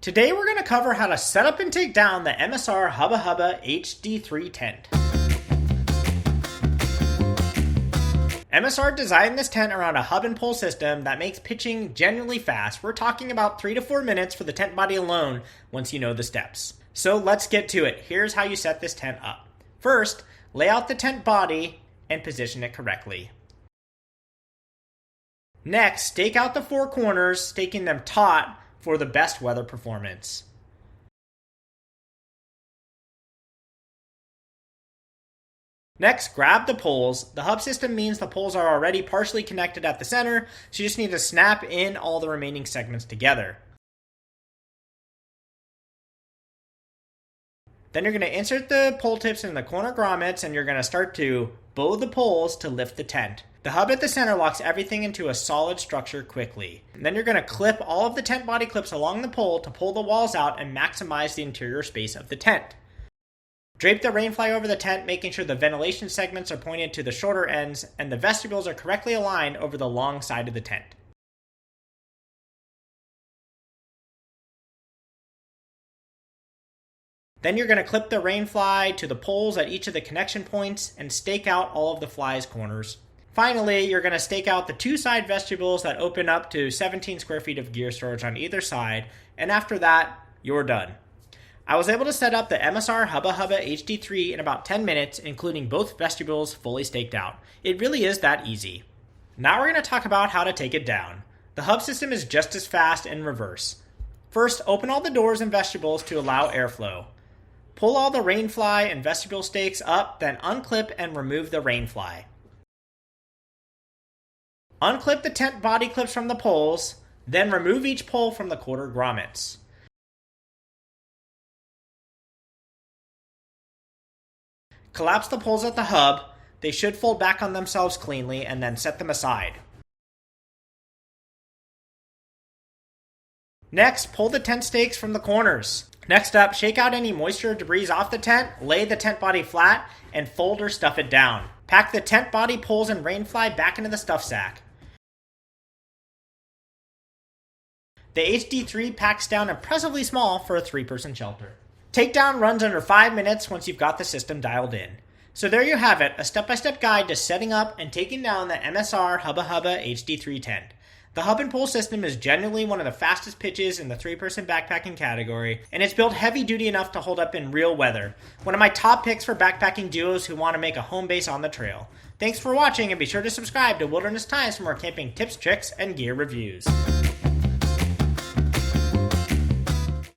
Today we're going to cover how to set up and take down the MSR Hubba Hubba HD3 tent. MSR designed this tent around a hub and pull system that makes pitching genuinely fast. We're talking about 3 to 4 minutes for the tent body alone once you know the steps. So let's get to it. Here's how you set this tent up. First, lay out the tent body and position it correctly. Next, stake out the 4 corners, staking them taut for the best weather performance. Next, grab the poles. The hub system means the poles are already partially connected at the center, so you just need to snap in all the remaining segments together. Then you're going to insert the pole tips in the corner grommets and you're going to start to bow the poles to lift the tent. The hub at the center locks everything into a solid structure quickly. And then you're going to clip all of the tent body clips along the pole to pull the walls out and maximize the interior space of the tent. Drape the rainfly over the tent, making sure the ventilation segments are pointed to the shorter ends and the vestibules are correctly aligned over the long side of the tent. Then you're going to clip the rainfly to the poles at each of the connection points and stake out all of the fly's corners. Finally, you're going to stake out the 2 side vestibules that open up to 17 square feet of gear storage on either side, and after that, you're done. I was able to set up the MSR Hubba Hubba HD3 in about 10 minutes, including both vestibules fully staked out. It really is that easy. Now we're going to talk about how to take it down. The hub system is just as fast in reverse. First, open all the doors and vestibules to allow airflow. Pull all the rainfly and vestibule stakes up, then unclip and remove the rainfly. Unclip the tent body clips from the poles, then remove each pole from the quarter grommets. Collapse the poles at the hub. They should fold back on themselves cleanly, and then set them aside. Next, pull the tent stakes from the corners. Next up, shake out any moisture or debris off the tent, lay the tent body flat, and fold or stuff it down. Pack the tent body, poles, and rainfly back into the stuff sack. The HD3 packs down impressively small for a 3-person shelter. Takedown runs under 5 minutes once you've got the system dialed in. So there you have it, a step-by-step guide to setting up and taking down the MSR Hubba Hubba HD3 tent. The hub and pull system is genuinely one of the fastest pitches in the 3-person backpacking category, and it's built heavy duty enough to hold up in real weather. One of my top picks for backpacking duos who want to make a home base on the trail. Thanks for watching, and be sure to subscribe to Wilderness Times for more camping tips, tricks, and gear reviews.